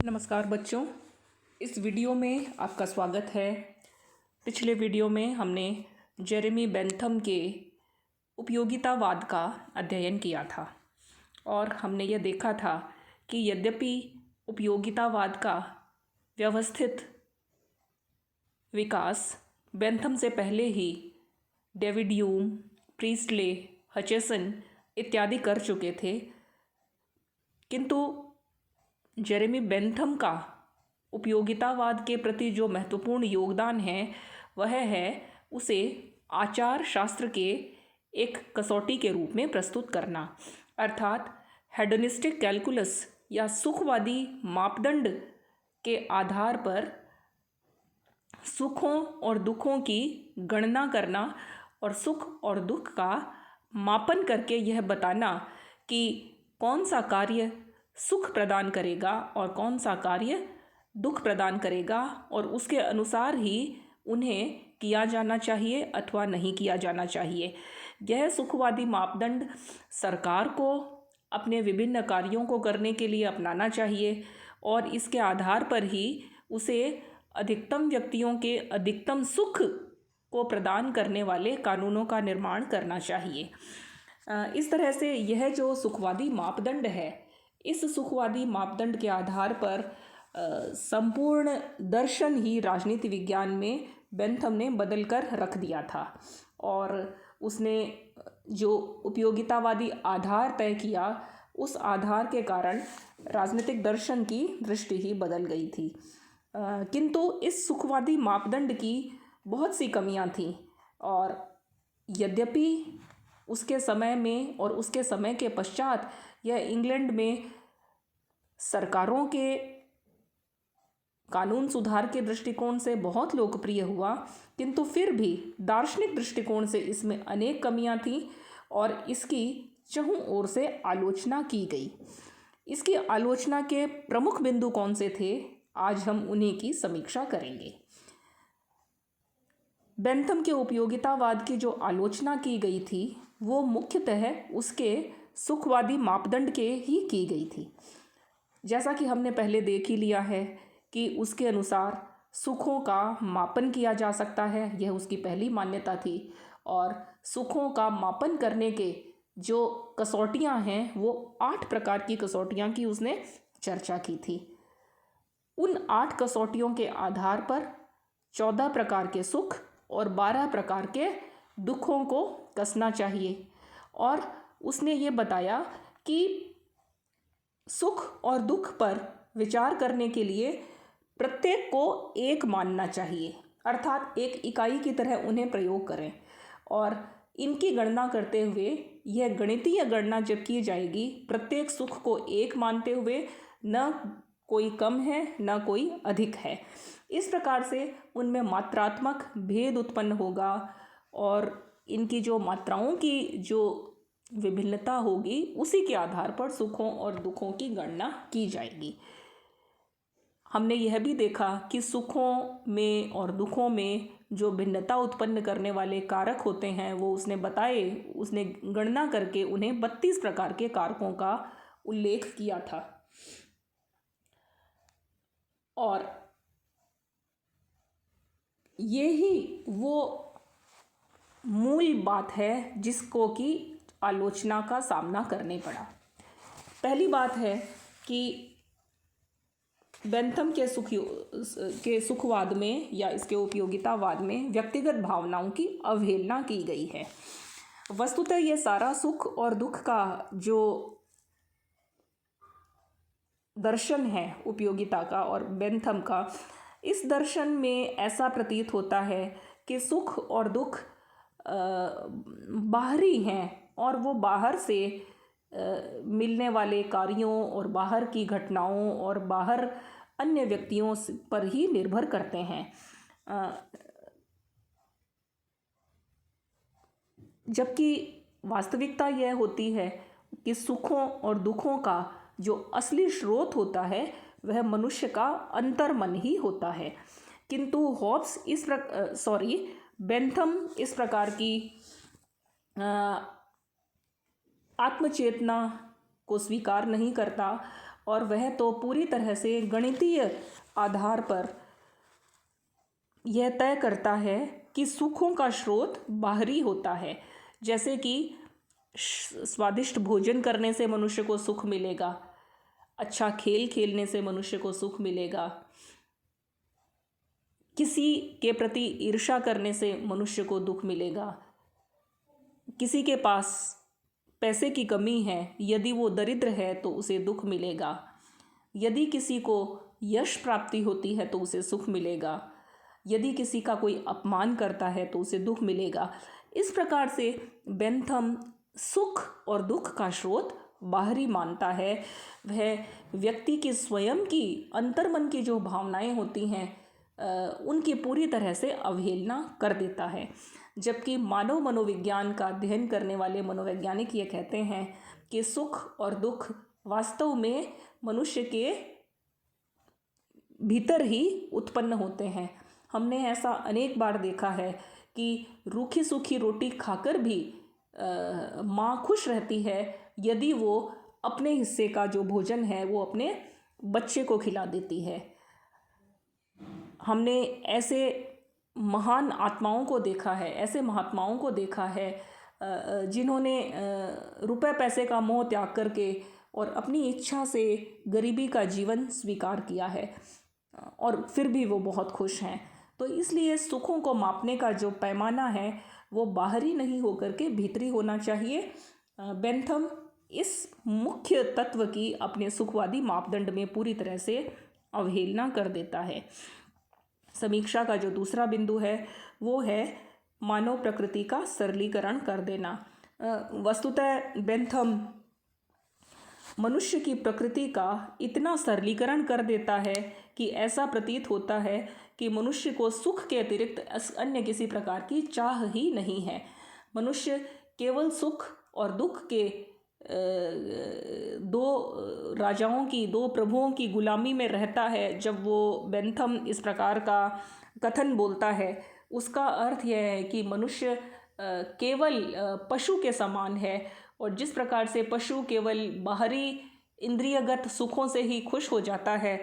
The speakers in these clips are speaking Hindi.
नमस्कार बच्चों, इस वीडियो में आपका स्वागत है। पिछले वीडियो में हमने जेरेमी बेंथम के उपयोगितावाद का अध्ययन किया था और हमने यह देखा था कि यद्यपि उपयोगितावाद का व्यवस्थित विकास बेंथम से पहले ही डेविड ह्यूम, प्रीस्टले, हचेसन इत्यादि कर चुके थे, किंतु जेरेमी बेंथम का उपयोगितावाद के प्रति जो महत्वपूर्ण योगदान है वह है उसे आचार शास्त्र के एक कसौटी के रूप में प्रस्तुत करना, अर्थात हेडोनिस्टिक कैलकुलस या सुखवादी मापदंड के आधार पर सुखों और दुखों की गणना करना और सुख और दुख का मापन करके यह बताना कि कौन सा कार्य सुख प्रदान करेगा और कौन सा कार्य दुख प्रदान करेगा और उसके अनुसार ही उन्हें किया जाना चाहिए अथवा नहीं किया जाना चाहिए। यह सुखवादी मापदंड सरकार को अपने विभिन्न कार्यों को करने के लिए अपनाना चाहिए और इसके आधार पर ही उसे अधिकतम व्यक्तियों के अधिकतम सुख को प्रदान करने वाले कानूनों का निर्माण करना चाहिए। इस तरह से यह जो सुखवादी मापदंड है, इस सुखवादी मापदंड के आधार पर संपूर्ण दर्शन ही राजनीति विज्ञान में बेंथम ने बदल कर रख दिया था और उसने जो उपयोगितावादी आधार तय किया उस आधार के कारण राजनीतिक दर्शन की दृष्टि ही बदल गई थी। किंतु इस सुखवादी मापदंड की बहुत सी कमियां थीं और यद्यपि उसके समय में और उसके समय के पश्चात यह इंग्लैंड में सरकारों के कानून सुधार के दृष्टिकोण से बहुत लोकप्रिय हुआ, किंतु फिर भी दार्शनिक दृष्टिकोण से इसमें अनेक कमियां थीं और इसकी चहुं ओर से आलोचना की गई। इसकी आलोचना के प्रमुख बिंदु कौन से थे, आज हम उन्हीं की समीक्षा करेंगे। बेंथम के उपयोगितावाद की जो आलोचना की गई थी वो मुख्यतः उसके सुखवादी मापदंड के ही की गई थी। जैसा कि हमने पहले देख ही लिया है कि उसके अनुसार सुखों का मापन किया जा सकता है, यह उसकी पहली मान्यता थी और सुखों का मापन करने के जो कसौटियां हैं वो 8 प्रकार की कसौटियां की उसने चर्चा की थी। उन 8 कसौटियों के आधार पर 14 प्रकार के सुख और 12 प्रकार के दुखों को कसना चाहिए और उसने ये बताया कि सुख और दुख पर विचार करने के लिए प्रत्येक को एक मानना चाहिए, अर्थात एक इकाई की तरह उन्हें प्रयोग करें और इनकी गणना करते हुए यह गणितीय गणना जब की जाएगी प्रत्येक सुख को एक मानते हुए न कोई कम है न कोई अधिक है। इस प्रकार से उनमें मात्रात्मक भेद उत्पन्न होगा और इनकी जो मात्राओं की जो विभिन्नता होगी उसी के आधार पर सुखों और दुखों की गणना की जाएगी। हमने यह भी देखा कि सुखों में और दुखों में जो भिन्नता उत्पन्न करने वाले कारक होते हैं वो उसने बताए, उसने गणना करके उन्हें 32 प्रकार के कारकों का उल्लेख किया था और ये ही वो मूल बात है जिसको कि आलोचना का सामना करने पड़ा। पहली बात है कि बेंथम के सुखवाद में या इसके उपयोगितावाद में व्यक्तिगत भावनाओं की अवहेलना की गई है। वस्तुतः ये सारा सुख और दुख का जो दर्शन है उपयोगिता का और बेंथम का, इस दर्शन में ऐसा प्रतीत होता है कि सुख और दुख बाहरी हैं और वो बाहर से मिलने वाले कार्यों और बाहर की घटनाओं और बाहर अन्य व्यक्तियों पर ही निर्भर करते हैं, जबकि वास्तविकता यह होती है कि सुखों और दुखों का जो असली स्रोत होता है वह मनुष्य का अंतर्मन ही होता है। किंतु बेंथम इस प्रकार की आत्मचेतना को स्वीकार नहीं करता और वह तो पूरी तरह से गणितीय आधार पर यह तय करता है कि सुखों का स्रोत बाहरी होता है। जैसे कि स्वादिष्ट भोजन करने से मनुष्य को सुख मिलेगा, अच्छा खेल खेलने से मनुष्य को सुख मिलेगा, किसी के प्रति ईर्ष्या करने से मनुष्य को दुख मिलेगा, किसी के पास पैसे की कमी है, यदि वो दरिद्र है तो उसे दुख मिलेगा, यदि किसी को यश प्राप्ति होती है तो उसे सुख मिलेगा, यदि किसी का कोई अपमान करता है तो उसे दुख मिलेगा। इस प्रकार से बेंथम सुख और दुख का स्रोत बाहरी मानता है। वह व्यक्ति की स्वयं की अंतर्मन की जो भावनाएं होती हैं उनकी पूरी तरह से अवहेलना कर देता है। जबकि मानव मनोविज्ञान का अध्ययन करने वाले मनोवैज्ञानिक ये कहते हैं कि सुख और दुख वास्तव में मनुष्य के भीतर ही उत्पन्न होते हैं। हमने ऐसा अनेक बार देखा है कि रूखी सूखी रोटी खाकर भी माँ खुश रहती है यदि वो अपने हिस्से का जो भोजन है वो अपने बच्चे को खिला देती है। हमने ऐसे महान आत्माओं को देखा है, ऐसे महात्माओं को देखा है जिन्होंने रुपए पैसे का मोह त्याग करके और अपनी इच्छा से गरीबी का जीवन स्वीकार किया है और फिर भी वो बहुत खुश हैं। तो इसलिए सुखों को मापने का जो पैमाना है वो बाहरी नहीं होकर के भीतरी होना चाहिए। बेंथम इस मुख्य तत्व की अपने सुखवादी मापदंड में पूरी तरह से अवहेलना कर देता है। समीक्षा का जो दूसरा बिंदु है वो है मानव प्रकृति का सरलीकरण कर देना। वस्तुतः बेंथम मनुष्य की प्रकृति का इतना सरलीकरण कर देता है कि ऐसा प्रतीत होता है कि मनुष्य को सुख के अतिरिक्त अन्य किसी प्रकार की चाह ही नहीं है। मनुष्य केवल सुख और दुख के दो राजाओं की, दो प्रभुओं की गुलामी में रहता है। जब वो बेंथम इस प्रकार का कथन बोलता है उसका अर्थ यह है कि मनुष्य केवल पशु के समान है और जिस प्रकार से पशु केवल बाहरी इंद्रियगत सुखों से ही खुश हो जाता है,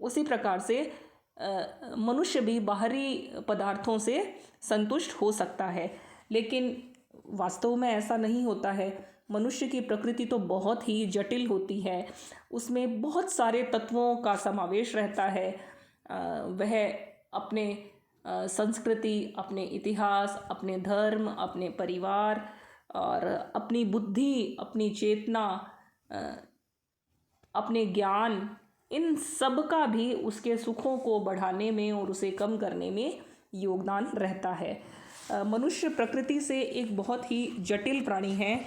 उसी प्रकार से मनुष्य भी बाहरी पदार्थों से संतुष्ट हो सकता है। लेकिन वास्तव में ऐसा नहीं होता है। मनुष्य की प्रकृति तो बहुत ही जटिल होती है, उसमें बहुत सारे तत्वों का समावेश रहता है। वह अपने संस्कृति, अपने इतिहास, अपने धर्म, अपने परिवार और अपनी बुद्धि, अपनी चेतना, अपने ज्ञान, इन सब का भी उसके सुखों को बढ़ाने में और उसे कम करने में योगदान रहता है। मनुष्य प्रकृति से एक बहुत ही जटिल प्राणी है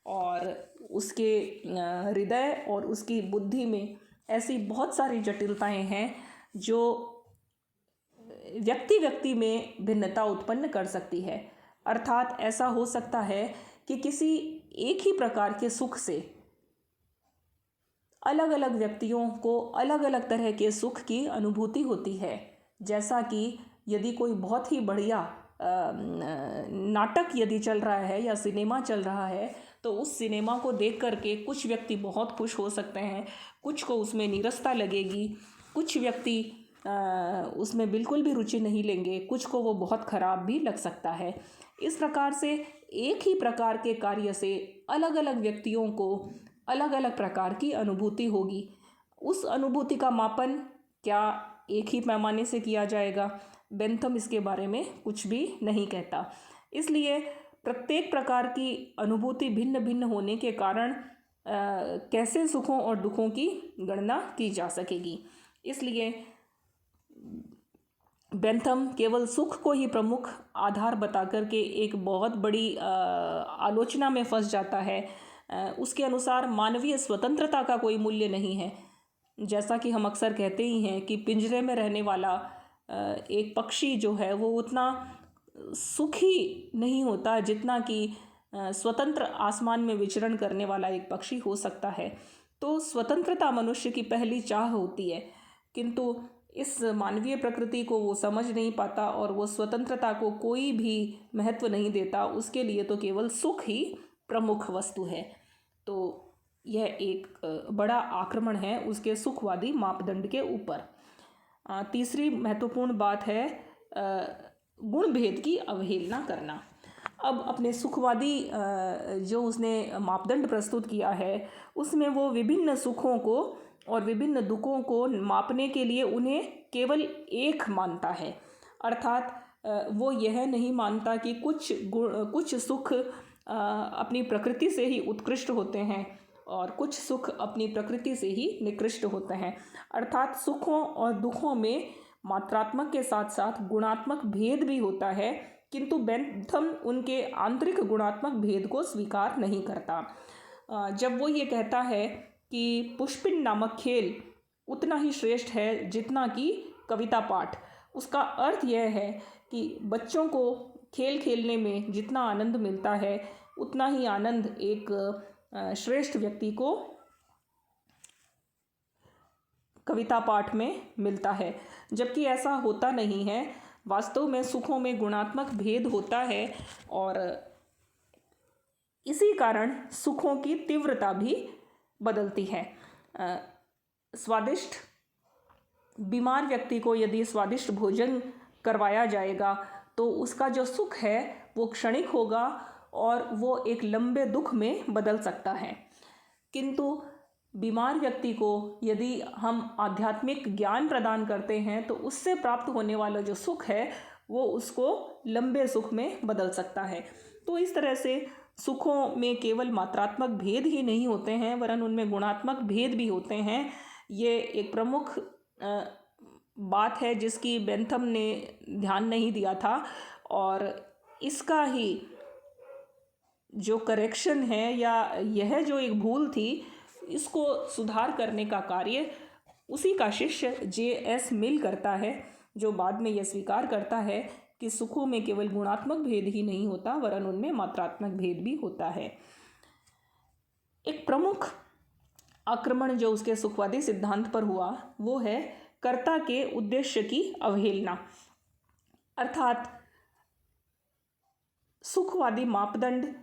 और उसके हृदय और उसकी बुद्धि में ऐसी बहुत सारी जटिलताएं हैं जो व्यक्ति व्यक्ति में भिन्नता उत्पन्न कर सकती है। अर्थात ऐसा हो सकता है कि किसी एक ही प्रकार के सुख से अलग अलग व्यक्तियों को अलग अलग तरह के सुख की अनुभूति होती है। जैसा कि यदि कोई बहुत ही बढ़िया नाटक यदि चल रहा है या सिनेमा चल रहा है तो उस सिनेमा को देख करके कुछ व्यक्ति बहुत खुश हो सकते हैं, कुछ को उसमें नीरसता लगेगी, कुछ व्यक्ति उसमें बिल्कुल भी रुचि नहीं लेंगे, कुछ को वो बहुत ख़राब भी लग सकता है। इस प्रकार से एक ही प्रकार के कार्य से अलग अलग व्यक्तियों को अलग अलग प्रकार की अनुभूति होगी। उस अनुभूति का मापन क्या एक ही पैमाने से किया जाएगा? बेंथम इसके बारे में कुछ भी नहीं कहता। इसलिए प्रत्येक प्रकार की अनुभूति भिन्न भिन्न होने के कारण कैसे सुखों और दुखों की गणना की जा सकेगी। इसलिए बेंथम केवल सुख को ही प्रमुख आधार बता करके एक बहुत बड़ी आलोचना में फंस जाता है। उसके अनुसार मानवीय स्वतंत्रता का कोई मूल्य नहीं है। जैसा कि हम अक्सर कहते ही हैं कि पिंजरे में रहने वाला एक पक्षी जो है वो उतना सुखी नहीं होता जितना कि स्वतंत्र आसमान में विचरण करने वाला एक पक्षी हो सकता है। तो स्वतंत्रता मनुष्य की पहली चाह होती है, किंतु इस मानवीय प्रकृति को वो समझ नहीं पाता और वो स्वतंत्रता को कोई भी महत्व नहीं देता। उसके लिए तो केवल सुख ही प्रमुख वस्तु है। तो यह एक बड़ा आक्रमण है उसके सुखवादी मापदंड के ऊपर। तीसरी महत्वपूर्ण बात है गुण भेद की अवहेलना करना। अब अपने सुखवादी जो उसने मापदंड प्रस्तुत किया है उसमें वो विभिन्न सुखों को और विभिन्न दुखों को मापने के लिए उन्हें केवल एक मानता है। अर्थात वो यह नहीं मानता कि कुछ सुख अपनी प्रकृति से ही उत्कृष्ट होते हैं और कुछ सुख अपनी प्रकृति से ही निकृष्ट होते हैं। अर्थात सुखों और दुखों में मात्रात्मक के साथ साथ गुणात्मक भेद भी होता है, किंतु बेंथम उनके आंतरिक गुणात्मक भेद को स्वीकार नहीं करता। जब वो ये कहता है कि पुष्पिन नामक खेल उतना ही श्रेष्ठ है जितना कि कविता पाठ, उसका अर्थ यह है कि बच्चों को खेल खेलने में जितना आनंद मिलता है उतना ही आनंद एक श्रेष्ठ व्यक्ति को कविता पाठ में मिलता है, जबकि ऐसा होता नहीं है। वास्तव में सुखों में गुणात्मक भेद होता है और इसी कारण सुखों की तीव्रता भी बदलती है। स्वादिष्ट बीमार व्यक्ति को यदि स्वादिष्ट भोजन करवाया जाएगा तो उसका जो सुख है वो क्षणिक होगा और वो एक लंबे दुख में बदल सकता है। किंतु बीमार व्यक्ति को यदि हम आध्यात्मिक ज्ञान प्रदान करते हैं तो उससे प्राप्त होने वाला जो सुख है वो उसको लंबे सुख में बदल सकता है। तो इस तरह से सुखों में केवल मात्रात्मक भेद ही नहीं होते हैं वरन उनमें गुणात्मक भेद भी होते हैं। ये एक प्रमुख बात है जिसकी बेंथम ने ध्यान नहीं दिया था और इसका ही जो करेक्शन है या यह जो एक भूल थी इसको सुधार करने का कार्य उसी का शिष्य J.S. मिल करता है, जो बाद में यह स्वीकार करता है कि सुखों में केवल गुणात्मक भेद ही नहीं होता वरन उनमें मात्रात्मक भेद भी होता है। एक प्रमुख आक्रमण जो उसके सुखवादी सिद्धांत पर हुआ वो है कर्ता के उद्देश्य की अवहेलना। अर्थात सुखवादी मापदंड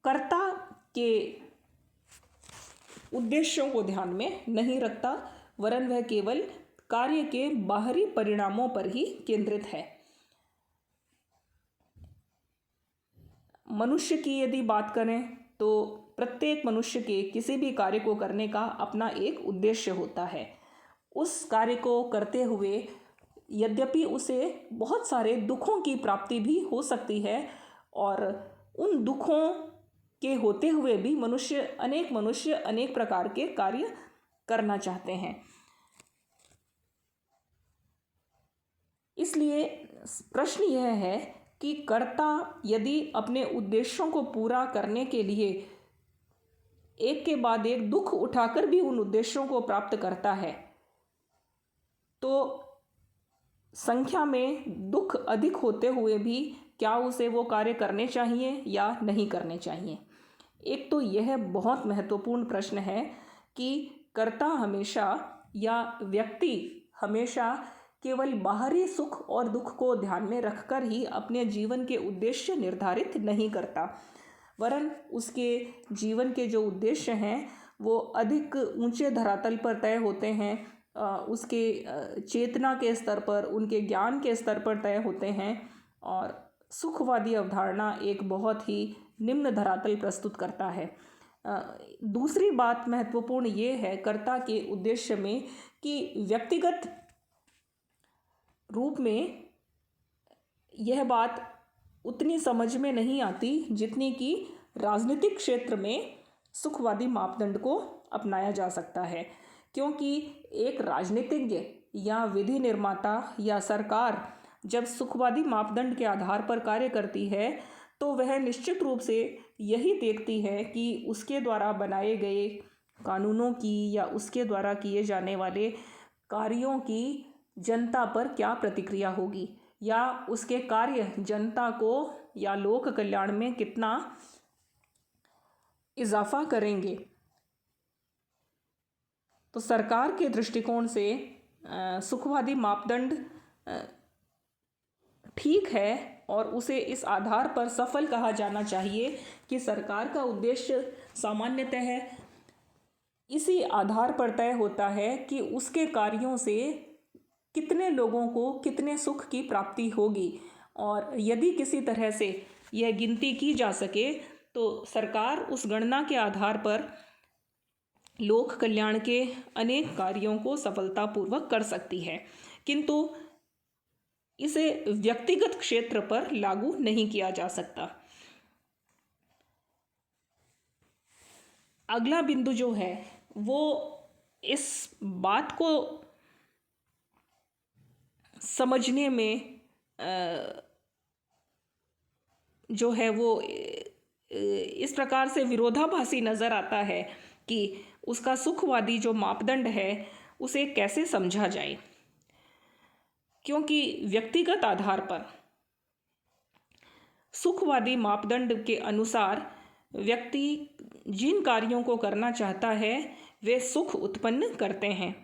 कर्ता के उद्देश्यों को ध्यान में नहीं रखता वरन वह केवल कार्य के बाहरी परिणामों पर ही केंद्रित है। मनुष्य की यदि बात करें तो प्रत्येक मनुष्य के किसी भी कार्य को करने का अपना एक उद्देश्य होता है। उस कार्य को करते हुए यद्यपि उसे बहुत सारे दुखों की प्राप्ति भी हो सकती है और उन दुखों के होते हुए भी अनेक मनुष्य अनेक प्रकार के कार्य करना चाहते हैं। इसलिए प्रश्न यह है कि कर्ता यदि अपने उद्देश्यों को पूरा करने के लिए एक के बाद एक दुख उठाकर भी उन उद्देश्यों को प्राप्त करता है तो संख्या में दुख अधिक होते हुए भी क्या उसे वो कार्य करने चाहिए या नहीं करने चाहिए। एक तो यह बहुत महत्वपूर्ण प्रश्न है कि कर्ता हमेशा या व्यक्ति हमेशा केवल बाहरी सुख और दुख को ध्यान में रखकर ही अपने जीवन के उद्देश्य निर्धारित नहीं करता वरन उसके जीवन के जो उद्देश्य हैं वो अधिक ऊंचे धरातल पर तय होते हैं, उसके चेतना के स्तर पर, उनके ज्ञान के स्तर पर तय होते हैं और सुखवादी अवधारणा एक बहुत ही निम्न धरातल प्रस्तुत करता है। दूसरी बात महत्वपूर्ण ये है कर्ता के उद्देश्य में कि व्यक्तिगत रूप में यह बात उतनी समझ में नहीं आती जितनी कि राजनीतिक क्षेत्र में सुखवादी मापदंड को अपनाया जा सकता है, क्योंकि एक राजनीतिज्ञ या विधि निर्माता या सरकार जब सुखवादी मापदंड के आधार पर कार्य करती है तो वह निश्चित रूप से यही देखती है कि उसके द्वारा बनाए गए कानूनों की या उसके द्वारा किए जाने वाले कार्यों की जनता पर क्या प्रतिक्रिया होगी या उसके कार्य जनता को या लोक कल्याण में कितना इजाफा करेंगे। तो सरकार के दृष्टिकोण से सुखवादी मापदंड ठीक है और उसे इस आधार पर सफल कहा जाना चाहिए कि सरकार का उद्देश्य सामान्यतः इसी आधार पर तय होता है कि उसके कार्यों से कितने लोगों को कितने सुख की प्राप्ति होगी। और यदि किसी तरह से यह गिनती की जा सके तो सरकार उस गणना के आधार पर लोक कल्याण के अनेक कार्यों को सफलतापूर्वक कर सकती है, किंतु इसे व्यक्तिगत क्षेत्र पर लागू नहीं किया जा सकता। अगला बिंदु जो है वो इस बात को समझने में जो है वो इस प्रकार से विरोधाभासी नज़र आता है कि उसका सुखवादी जो मापदंड है उसे कैसे समझा जाए, क्योंकि व्यक्तिगत आधार पर सुखवादी मापदंड के अनुसार व्यक्ति जिन कार्यों को करना चाहता है वे सुख उत्पन्न करते हैं,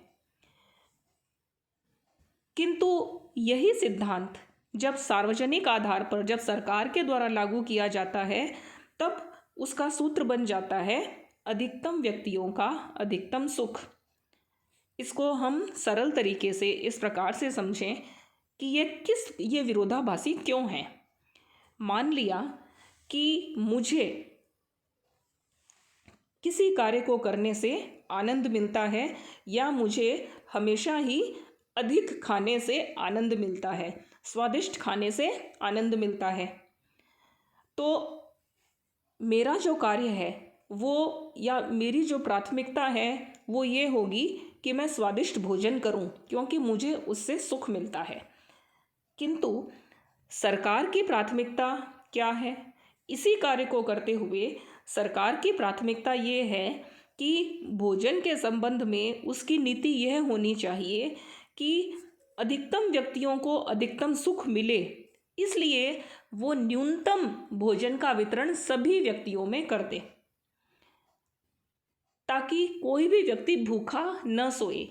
किंतु यही सिद्धांत जब सार्वजनिक आधार पर जब सरकार के द्वारा लागू किया जाता है तब उसका सूत्र बन जाता है अधिकतम व्यक्तियों का अधिकतम सुख। इसको हम सरल तरीके से इस प्रकार से समझें कि ये विरोधाभासी क्यों है। मान लिया कि मुझे किसी कार्य को करने से आनंद मिलता है या मुझे हमेशा ही अधिक खाने से आनंद मिलता है, स्वादिष्ट खाने से आनंद मिलता है, तो मेरा जो कार्य है वो या मेरी जो प्राथमिकता है वो ये होगी कि मैं स्वादिष्ट भोजन करूं क्योंकि मुझे उससे सुख मिलता है। किंतु सरकार की प्राथमिकता क्या है? इसी कार्य को करते हुए सरकार की प्राथमिकता ये है कि भोजन के संबंध में उसकी नीति यह होनी चाहिए कि अधिकतम व्यक्तियों को अधिकतम सुख मिले, इसलिए वो न्यूनतम भोजन का वितरण सभी व्यक्तियों में कर दे ताकि कोई भी व्यक्ति भूखा न सोए।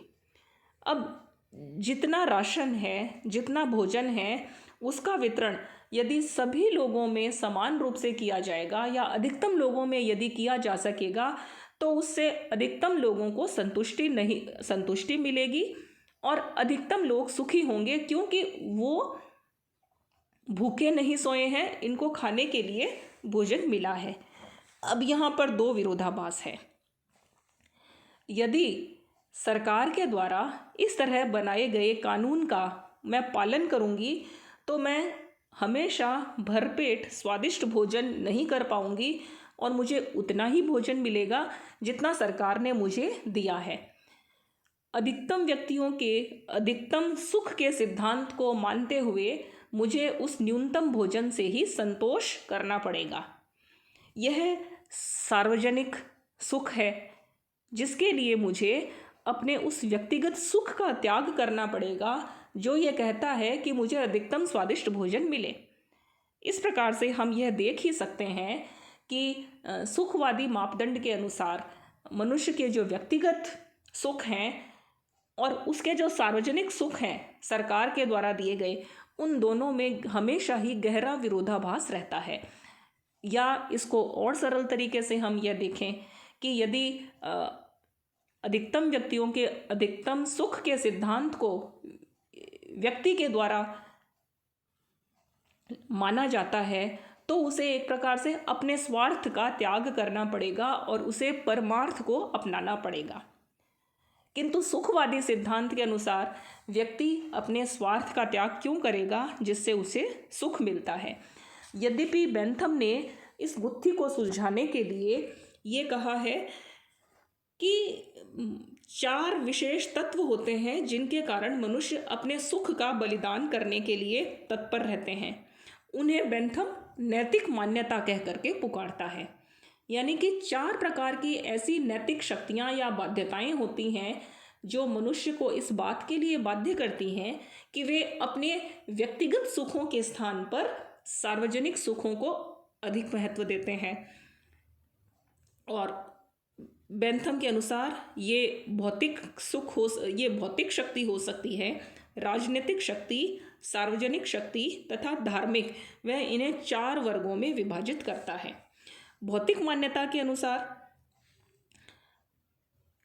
अब जितना राशन है, जितना भोजन है, उसका वितरण यदि सभी लोगों में समान रूप से किया जाएगा या अधिकतम लोगों में यदि किया जा सकेगा तो उससे अधिकतम लोगों को संतुष्टि मिलेगी और अधिकतम लोग सुखी होंगे, क्योंकि वो भूखे नहीं सोए हैं, इनको खाने के लिए भोजन मिला है। अब यहाँ पर दो विरोधाभास है। यदि सरकार के द्वारा इस तरह बनाए गए कानून का मैं पालन करूँगी तो मैं हमेशा भरपेट स्वादिष्ट भोजन नहीं कर पाऊँगी और मुझे उतना ही भोजन मिलेगा जितना सरकार ने मुझे दिया है। अधिकतम व्यक्तियों के अधिकतम सुख के सिद्धांत को मानते हुए मुझे उस न्यूनतम भोजन से ही संतोष करना पड़ेगा। यह सार्वजनिक सुख है जिसके लिए मुझे अपने उस व्यक्तिगत सुख का त्याग करना पड़ेगा जो ये कहता है कि मुझे अधिकतम स्वादिष्ट भोजन मिले। इस प्रकार से हम यह देख ही सकते हैं कि सुखवादी मापदंड के अनुसार मनुष्य के जो व्यक्तिगत सुख हैं और उसके जो सार्वजनिक सुख हैं सरकार के द्वारा दिए गए, उन दोनों में हमेशा ही गहरा विरोधाभास रहता है। या इसको और सरल तरीके से हम यह देखें कि यदि अधिकतम व्यक्तियों के अधिकतम सुख के सिद्धांत को व्यक्ति के द्वारा माना जाता है तो उसे एक प्रकार से अपने स्वार्थ का त्याग करना पड़ेगा और उसे परमार्थ को अपनाना पड़ेगा। किंतु सुखवादी सिद्धांत के अनुसार व्यक्ति अपने स्वार्थ का त्याग क्यों करेगा जिससे उसे सुख मिलता है। यद्यपि बेंथम ने इस गुत्थी को सुलझाने के लिए ये कहा है कि 4 विशेष तत्व होते हैं जिनके कारण मनुष्य अपने सुख का बलिदान करने के लिए तत्पर रहते हैं। उन्हें बेंथम नैतिक मान्यता कह करके पुकारता है। यानी कि 4 प्रकार की ऐसी नैतिक शक्तियाँ या बाध्यताएं होती हैं जो मनुष्य को इस बात के लिए बाध्य करती हैं कि वे अपने व्यक्तिगत सुखों के स्थान पर सार्वजनिक सुखों को अधिक महत्व देते हैं। और बेंथम के अनुसार ये भौतिक शक्ति हो सकती है, राजनीतिक शक्ति, सार्वजनिक शक्ति तथा धार्मिक, वह इन्हें 4 वर्गों में विभाजित करता है। भौतिक मान्यता के अनुसार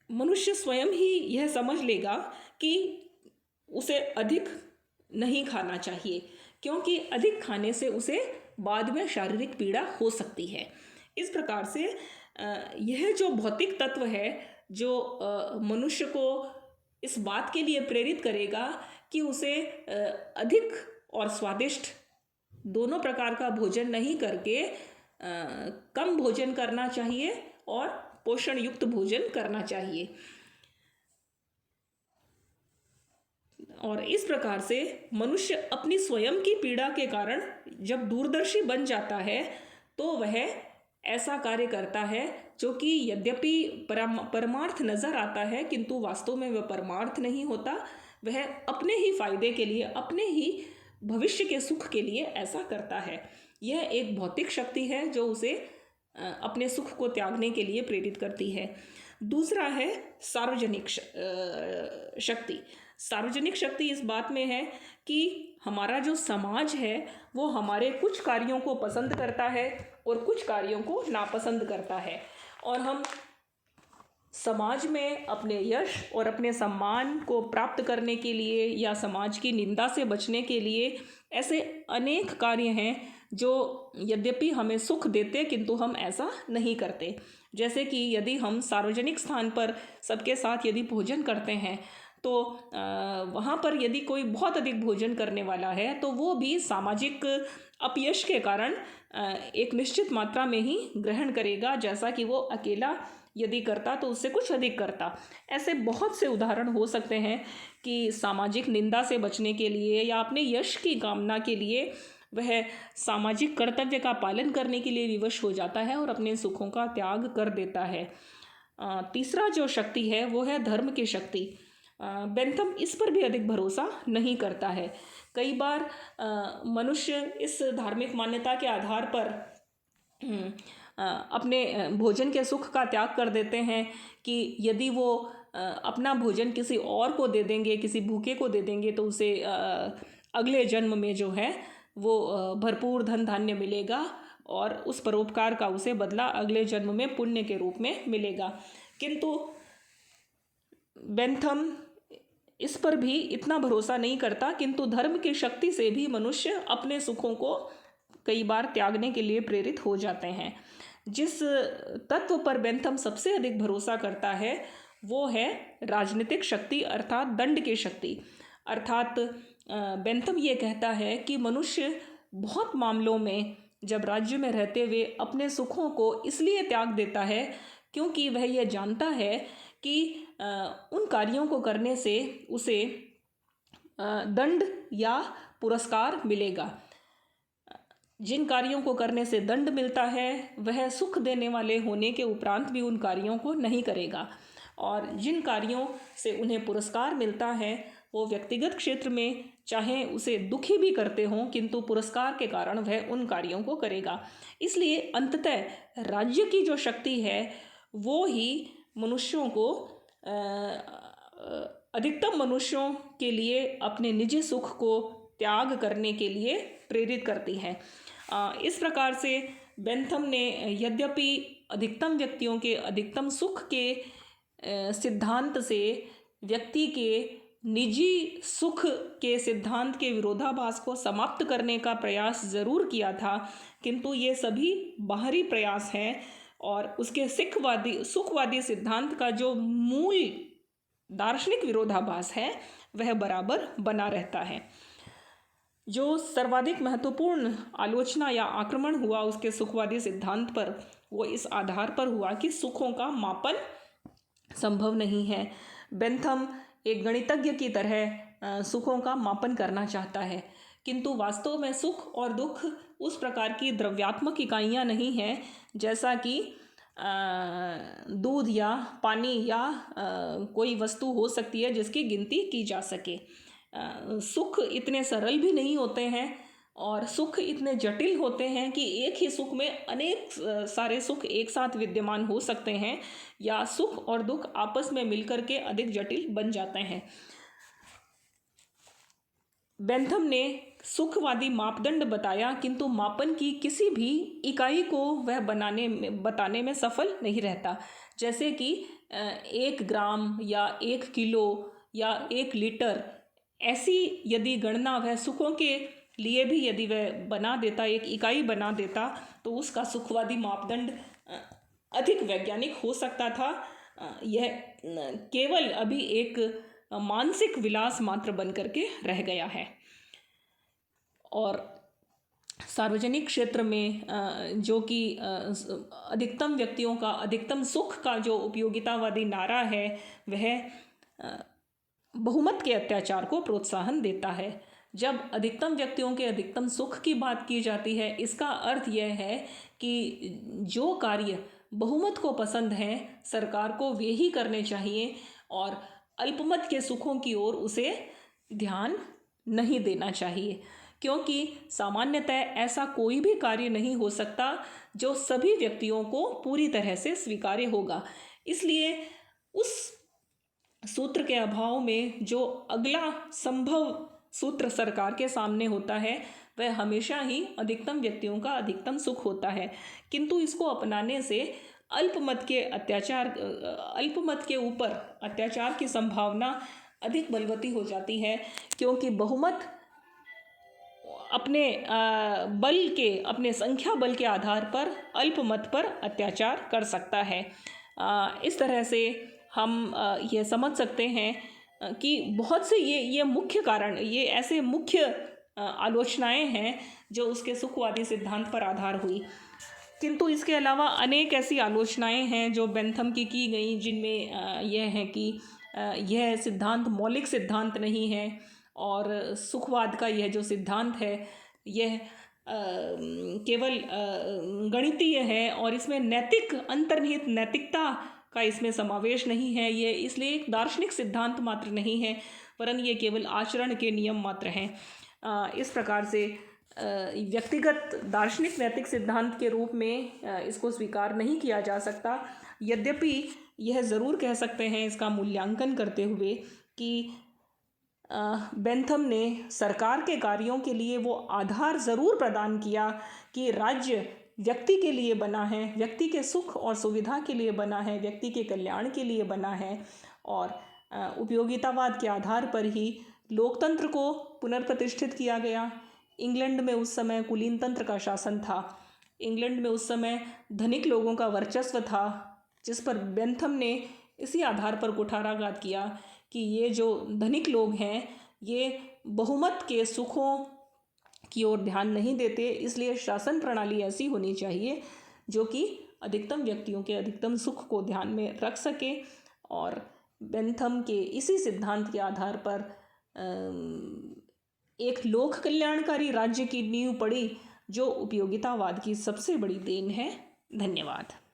मनुष्य स्वयं ही यह समझ लेगा कि उसे अधिक नहीं खाना चाहिए, क्योंकि अधिक खाने से उसे बाद में शारीरिक पीड़ा हो सकती है। इस प्रकार से यह जो भौतिक तत्व है जो मनुष्य को इस बात के लिए प्रेरित करेगा कि उसे अधिक और स्वादिष्ट दोनों प्रकार का भोजन नहीं करके कम भोजन करना चाहिए और पोषण युक्त भोजन करना चाहिए। और इस प्रकार से मनुष्य अपनी स्वयं की पीड़ा के कारण जब दूरदर्शी बन जाता है तो वह ऐसा कार्य करता है जो कि यद्यपि परमार्थ नजर आता है, किंतु वास्तव में वह परमार्थ नहीं होता। वह अपने ही फायदे के लिए, अपने ही भविष्य के सुख के लिए ऐसा करता है। यह एक भौतिक शक्ति है जो उसे अपने सुख को त्यागने के लिए प्रेरित करती है। दूसरा है सार्वजनिक शक्ति। सार्वजनिक शक्ति इस बात में है कि हमारा जो समाज है वो हमारे कुछ कार्यों को पसंद करता है और कुछ कार्यों को नापसंद करता है, और हम समाज में अपने यश और अपने सम्मान को प्राप्त करने के लिए या समाज की निंदा से बचने के लिए ऐसे अनेक कार्य हैं जो यद्यपि हमें सुख देते किंतु हम ऐसा नहीं करते। जैसे कि यदि हम सार्वजनिक स्थान पर सबके साथ यदि भोजन करते हैं तो वहाँ पर यदि कोई बहुत अधिक भोजन करने वाला है तो वो भी सामाजिक अपयश के कारण एक निश्चित मात्रा में ही ग्रहण करेगा, जैसा कि वो अकेला यदि करता तो उससे कुछ अधिक करता। ऐसे बहुत से उदाहरण हो सकते हैं कि सामाजिक निंदा से बचने के लिए या अपने यश की कामना के लिए वह सामाजिक कर्तव्य का पालन करने के लिए विवश हो जाता है और अपने सुखों का त्याग कर देता है। तीसरा जो शक्ति है वो है धर्म की शक्ति। बेंथम इस पर भी अधिक भरोसा नहीं करता है। कई बार मनुष्य इस धार्मिक मान्यता के आधार पर अपने भोजन के सुख का त्याग कर देते हैं कि यदि वो अपना भोजन किसी और को दे देंगे, किसी भूखे को दे देंगे, तो उसे अगले जन्म में जो है वो भरपूर धन धान्य मिलेगा और उस परोपकार का उसे बदला अगले जन्म में पुण्य के रूप में मिलेगा। किंतु बेंथम इस पर भी इतना भरोसा नहीं करता, किंतु धर्म की शक्ति से भी मनुष्य अपने सुखों को कई बार त्यागने के लिए प्रेरित हो जाते हैं। जिस तत्व पर बेंथम सबसे अधिक भरोसा करता है वो है राजनीतिक शक्ति अर्थात दंड की शक्ति। अर्थात बेंथम ये कहता है कि मनुष्य बहुत मामलों में जब राज्य में रहते हुए अपने सुखों को इसलिए त्याग देता है क्योंकि वह यह जानता है कि उन कार्यों को करने से उसे दंड या पुरस्कार मिलेगा। जिन कार्यों को करने से दंड मिलता है वह सुख देने वाले होने के उपरांत भी उन कार्यों को नहीं करेगा, और जिन कार्यों से उन्हें पुरस्कार मिलता है वो व्यक्तिगत क्षेत्र में चाहे उसे दुखी भी करते हों किंतु पुरस्कार के कारण वह उन कार्यों को करेगा। इसलिए अंततः राज्य की जो शक्ति है वो ही मनुष्यों को अधिकतम मनुष्यों के लिए अपने निजी सुख को त्याग करने के लिए प्रेरित करती है। इस प्रकार से बेंथम ने यद्यपि अधिकतम व्यक्तियों के अधिकतम सुख के सिद्धांत से व्यक्ति के निजी सुख के सिद्धांत के विरोधाभास को समाप्त करने का प्रयास ज़रूर किया था, किंतु ये सभी बाहरी प्रयास हैं और उसके सुखवादी सिद्धांत का जो मूल दार्शनिक विरोधाभास है वह बराबर बना रहता है। जो सर्वाधिक महत्वपूर्ण आलोचना या आक्रमण हुआ उसके सुखवादी सिद्धांत पर वो इस आधार पर हुआ कि सुखों का मापन संभव नहीं है। बेंथम एक गणितज्ञ की तरह सुखों का मापन करना चाहता है, किंतु वास्तव में सुख और दुख उस प्रकार की द्रव्यात्मक इकाइयाँ नहीं हैं जैसा कि दूध या पानी या कोई वस्तु हो सकती है जिसकी गिनती की जा सके। सुख इतने सरल भी नहीं होते हैं और सुख इतने जटिल होते हैं कि एक ही सुख में अनेक सारे सुख एक साथ विद्यमान हो सकते हैं, या सुख और दुख आपस में मिलकर के अधिक जटिल बन जाते हैं। बेंथम ने सुखवादी मापदंड बताया, किंतु मापन की किसी भी इकाई को वह बताने में सफल नहीं रहता। जैसे कि 1 ग्राम या 1 किलो या 1 लीटर, ऐसी यदि गणना वह सुखों के लिए भी यदि वह बना देता, एक इकाई बना देता, तो उसका सुखवादी मापदंड अधिक वैज्ञानिक हो सकता था। यह केवल अभी एक मानसिक विलास मात्र बन करके रह गया है। और सार्वजनिक क्षेत्र में जो कि अधिकतम व्यक्तियों का अधिकतम सुख का जो उपयोगितावादी नारा है, वह बहुमत के अत्याचार को प्रोत्साहन देता है। जब अधिकतम व्यक्तियों के अधिकतम सुख की बात की जाती है, इसका अर्थ यह है कि जो कार्य बहुमत को पसंद हैं, सरकार को वे ही करने चाहिए और अल्पमत के सुखों की ओर उसे ध्यान नहीं देना चाहिए, क्योंकि सामान्यतः ऐसा कोई भी कार्य नहीं हो सकता जो सभी व्यक्तियों को पूरी तरह से स्वीकार्य होगा। इसलिए उस सूत्र के अभाव में जो अगला संभव सूत्र सरकार के सामने होता है, वह हमेशा ही अधिकतम व्यक्तियों का अधिकतम सुख होता है। किंतु इसको अपनाने से अल्पमत के ऊपर अत्याचार की संभावना अधिक बलवती हो जाती है, क्योंकि बहुमत अपने संख्या बल के आधार पर अल्पमत पर अत्याचार कर सकता है। इस तरह से हम ये समझ सकते हैं कि बहुत से ये मुख्य कारण, ये ऐसे मुख्य आलोचनाएं हैं जो उसके सुखवादी सिद्धांत पर आधार हुई। किंतु इसके अलावा अनेक ऐसी आलोचनाएं हैं जो बेंथम की गई, जिनमें यह है कि यह सिद्धांत मौलिक सिद्धांत नहीं है और सुखवाद का यह जो सिद्धांत है, यह केवल गणितीय है और इसमें अंतर्निहित नैतिकता का इसमें समावेश नहीं है। ये इसलिए एक दार्शनिक सिद्धांत मात्र नहीं है, वरन ये केवल आचरण के नियम मात्र हैं। इस प्रकार से व्यक्तिगत दार्शनिक नैतिक सिद्धांत के रूप में इसको स्वीकार नहीं किया जा सकता। यद्यपि यह ज़रूर कह सकते हैं इसका मूल्यांकन करते हुए कि बेंथम ने सरकार के कार्यों के लिए वो आधार ज़रूर प्रदान किया कि राज्य व्यक्ति के लिए बना है, व्यक्ति के सुख और सुविधा के लिए बना है, व्यक्ति के कल्याण के लिए बना है। और उपयोगितावाद के आधार पर ही लोकतंत्र को पुनर्प्रतिष्ठित किया गया। इंग्लैंड में उस समय कुलीन तंत्र का शासन था। इंग्लैंड में उस समय धनिक लोगों का वर्चस्व था, जिस पर बेंथम ने इसी आधार पर कुठाराघात किया कि ये जो धनिक लोग हैं, ये बहुमत के सुखों की ओर ध्यान नहीं देते, इसलिए शासन प्रणाली ऐसी होनी चाहिए जो कि अधिकतम व्यक्तियों के अधिकतम सुख को ध्यान में रख सके। और बेंथम के इसी सिद्धांत के आधार पर एक लोक कल्याणकारी राज्य की नींव पड़ी, जो उपयोगितावाद की सबसे बड़ी देन है। धन्यवाद।